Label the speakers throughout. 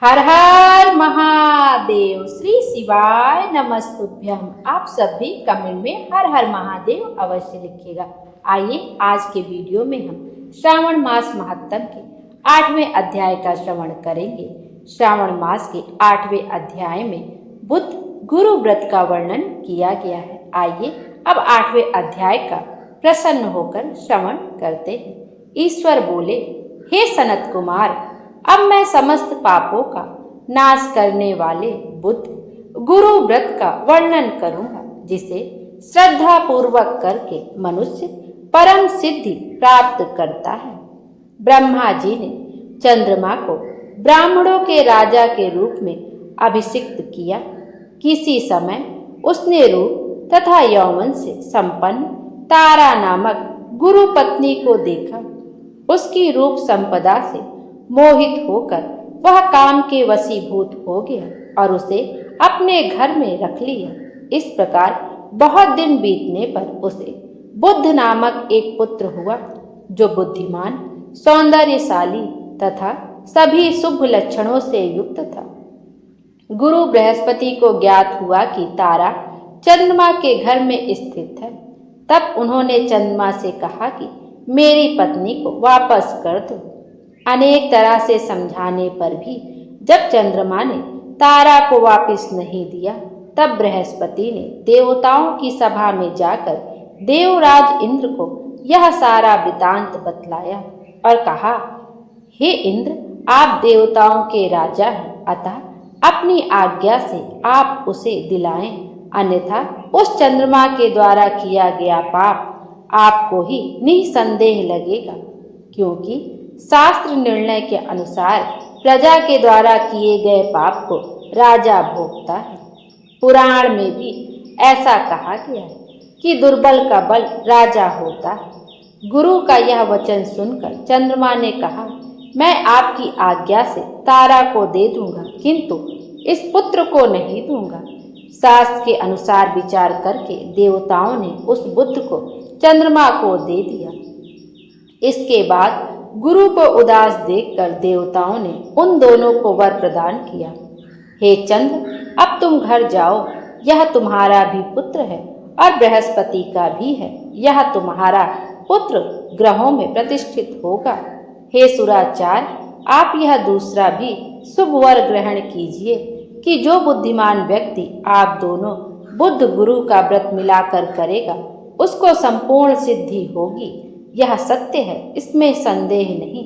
Speaker 1: हर हर महादेव। श्री शिवाय नमस्तुभ्यम। आप सब भी कमेंट में हर हर महादेव अवश्य लिखिएगा। आइए आज के वीडियो में हम श्रावण मास महात्म के 8वें अध्याय का श्रवण करेंगे। श्रावण मास के 8वें अध्याय में बुध गुरु व्रत का वर्णन किया गया है। आइए अब 8वें अध्याय का प्रसन्न होकर श्रवण करते हैं। ईश्वर बोले, हे सनत कुमार, अब मैं समस्त पापों का नाश करने वाले बुद्ध गुरु व्रत का वर्णन करूंगा, जिसे श्रद्धा पूर्वक करके मनुष्य परम सिद्धि प्राप्त करता है। ब्रह्मा जी ने चंद्रमा को ब्राह्मणों के राजा के रूप में अभिषिक्त किया। किसी समय उसने रूप तथा यौवन से संपन्न तारा नामक गुरु पत्नी को देखा। उसकी रूप संपदा से मोहित होकर वह काम के वशीभूत हो गया और उसे अपने घर में रख लिया। इस प्रकार बहुत दिन बीतने पर उसे बुद्ध नामक एक पुत्र हुआ, जो बुद्धिमान, सौंदर्यशाली तथा सभी शुभ लक्षणों से युक्त था। गुरु बृहस्पति को ज्ञात हुआ कि तारा चंद्रमा के घर में स्थित है। तब उन्होंने चंद्रमा से कहा कि मेरी पत्नी को वापस कर दो। अनेक तरह से समझाने पर भी जब चंद्रमा ने तारा को वापस नहीं दिया, तब बृहस्पति ने देवताओं की सभा में जाकर देवराज इंद्र को यह सारा वृतांत बतलाया और कहा, हे इंद्र, आप देवताओं के राजा हैं, अतः अपनी आज्ञा से आप उसे दिलाएं, अन्यथा उस चंद्रमा के द्वारा किया गया पाप आपको ही निसंदेह लगेगा, क्योंकि शास्त्र निर्णय के अनुसार प्रजा के द्वारा किए गए पाप को राजा भोगता है। पुराण में भी ऐसा कहा गया है कि दुर्बल का बल राजा होता है। गुरु का यह वचन सुनकर चंद्रमा ने कहा, मैं आपकी आज्ञा से तारा को दे दूंगा, किंतु इस पुत्र को नहीं दूंगा। शास्त्र के अनुसार विचार करके देवताओं ने उस बुद्ध को चंद्रमा को दे दिया। इसके बाद गुरु को उदास देखकर देवताओं ने उन दोनों को वर प्रदान किया। हे चंद्र, अब तुम घर जाओ, यह तुम्हारा भी पुत्र है और बृहस्पति का भी है। यह तुम्हारा पुत्र ग्रहों में प्रतिष्ठित होगा। हे सुराचार, आप यह दूसरा भी शुभ वर ग्रहण कीजिए कि जो बुद्धिमान व्यक्ति आप दोनों बुद्ध गुरु का व्रत मिलाकर करेगा, उसको संपूर्ण सिद्धि होगी। यह सत्य है, इसमें संदेह नहीं।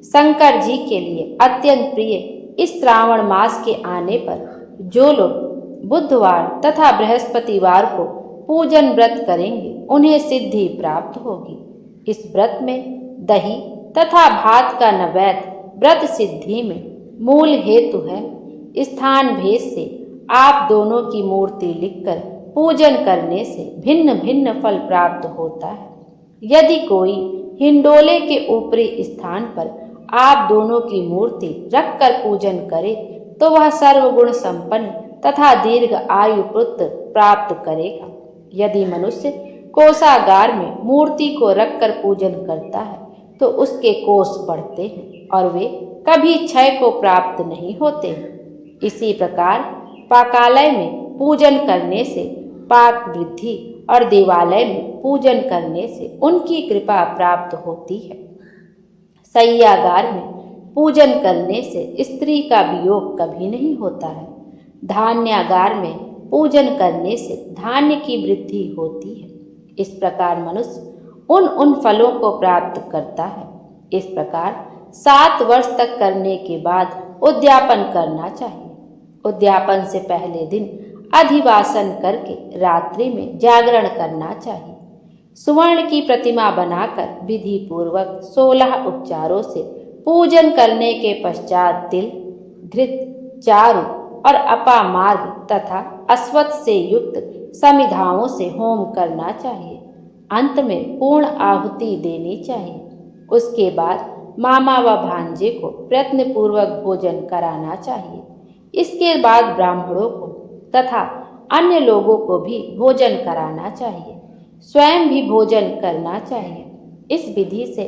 Speaker 1: शंकर जी के लिए अत्यंत प्रिय इस श्रावण मास के आने पर जो लोग बुधवार तथा बृहस्पतिवार को पूजन व्रत करेंगे, उन्हें सिद्धि प्राप्त होगी। इस व्रत में दही तथा भात का नैवेद्य व्रत सिद्धि में मूल हेतु है। स्थान भेद से आप दोनों की मूर्ति लिखकर पूजन करने से भिन्न भिन्न फल प्राप्त होता है। यदि कोई हिंडोले के ऊपरी स्थान पर आप दोनों की मूर्ति रखकर पूजन करे, तो वह सर्वगुण संपन्न तथा दीर्घ आयु पुत्र प्राप्त करेगा। यदि मनुष्य कोषागार में मूर्ति को रखकर पूजन करता है, तो उसके कोष बढ़ते हैं और वे कभी क्षय को प्राप्त नहीं होते हैं। इसी प्रकार पाकालय में पूजन करने से पाक वृद्धि और देवालय में पूजन करने से उनकी कृपा प्राप्त होती है। शय्यागार में पूजन करने से स्त्री का वियोग कभी नहीं होता है। धान्यागार में पूजन करने से धान्य की वृद्धि होती है। इस प्रकार मनुष्य उन फलों को प्राप्त करता है। इस प्रकार 7 वर्ष तक करने के बाद उद्यापन करना चाहिए। उद्यापन से पहले दिन अधिवासन करके रात्रि में जागरण करना चाहिए। सुवर्ण की प्रतिमा बनाकर विधि पूर्वक 16 उपचारों से पूजन करने के पश्चात तिल, घृत, चारु और अपामार्ग तथा अश्वत्थ से युक्त समिधाओं से होम करना चाहिए। अंत में पूर्ण आहुति देनी चाहिए। उसके बाद मामा व भांजे को प्रयत्न पूर्वक भोजन कराना चाहिए। इसके बाद ब्राह्मणों को तथा अन्य लोगों को भी भोजन कराना चाहिए। स्वयं भी भोजन करना चाहिए। इस विधि से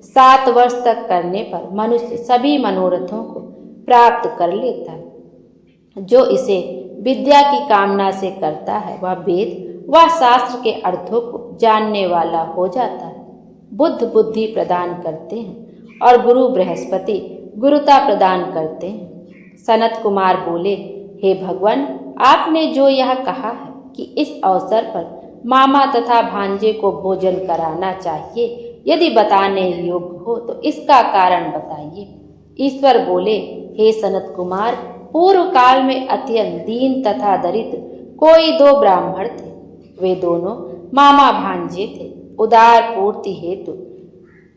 Speaker 1: 7 वर्ष तक करने पर मनुष्य सभी मनोरथों को प्राप्त कर लेता है। जो इसे विद्या की कामना से करता है वह वेद व शास्त्र के अर्थों को जानने वाला हो जाता है। बुद्ध बुद्धि प्रदान करते हैं और गुरु बृहस्पति गुरुता प्रदान करते हैं। सनत कुमार बोले, हे भगवान, आपने जो यह कहा है कि इस अवसर पर मामा तथा भांजे को भोजन कराना चाहिए, यदि बताने योग्य हो तो इसका कारण बताइए। ईश्वर बोले, हे सनत कुमार, पूर्व काल में अत्यंत दीन तथा दरिद्र कोई दो ब्राह्मण थे। वे दोनों मामा भांजे थे। उदार पूर्ति हेतु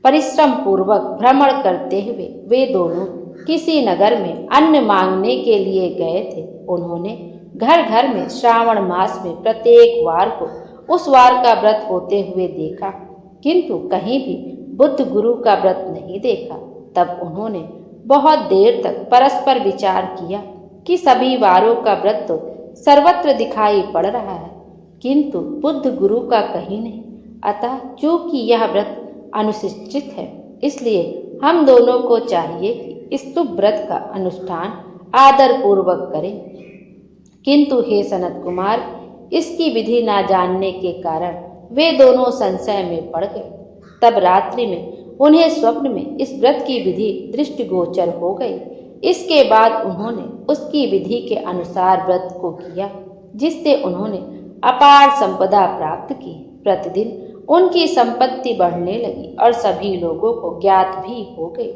Speaker 1: परिश्रम पूर्वक भ्रमण करते हुए वे दोनों किसी नगर में अन्न मांगने के लिए गए थे। उन्होंने घर घर में श्रावण मास में प्रत्येक वार को उस वार का व्रत होते हुए देखा, किंतु कहीं भी बुद्ध गुरु का व्रत नहीं देखा। तब उन्होंने बहुत देर तक परस्पर विचार किया कि सभी वारों का व्रत तो सर्वत्र दिखाई पड़ रहा है, किंतु बुद्ध गुरु का कहीं नहीं। अतः चूंकि यह व्रत अनुशिष्टित है, इसलिए हम दोनों को चाहिए कि इस शुभ व्रत का अनुष्ठान आदर पूर्वक करें। किंतु हे सनत कुमार, इसकी विधि न जानने के कारण वे दोनों संशय में पड़ गए। तब रात्रि में उन्हें स्वप्न में इस व्रत की विधि दृष्टिगोचर हो गई। इसके बाद उन्होंने उसकी विधि के अनुसार व्रत को किया, जिससे उन्होंने अपार संपदा प्राप्त की। प्रतिदिन उनकी संपत्ति बढ़ने लगी और सभी लोगों को ज्ञात भी हो गई।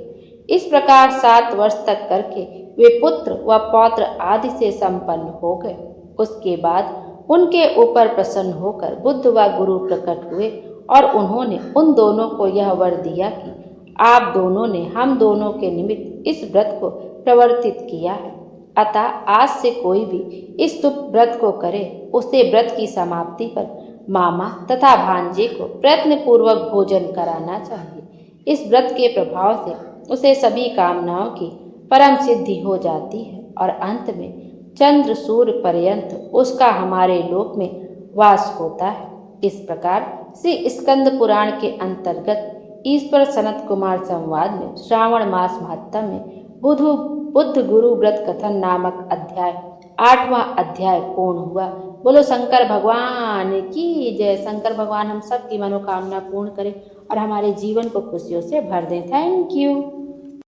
Speaker 1: इस प्रकार 7 वर्ष तक करके वे पुत्र व पौत्र आदि से संपन्न हो गए। उसके बाद उनके ऊपर प्रसन्न होकर बुद्ध व गुरु प्रकट हुए और उन्होंने उन दोनों को यह वर दिया कि आप दोनों ने हम दोनों के निमित्त इस व्रत को प्रवर्तित किया है, अतः आज से कोई भी इस शुभ व्रत को करे, उसे व्रत की समाप्ति पर मामा तथा भांजे को प्रयत्न पूर्वक भोजन कराना चाहिए। इस व्रत के प्रभाव से उसे सभी कामनाओं की परम सिद्धि हो जाती है और अंत में चंद्र सूर्य पर्यंत उसका हमारे लोक में वास होता है। इस प्रकार श्री स्कंद पुराण के अंतर्गत ईश्वर सनत कुमार संवाद में श्रावण मास महात्म में बुद्ध गुरु व्रत कथन नामक अध्याय 8वां अध्याय पूर्ण हुआ। बोलो शंकर भगवान की जय। शंकर भगवान हम सब की मनोकामना पूर्ण करें और हमारे जीवन को खुशियों से भर दें। Thank you.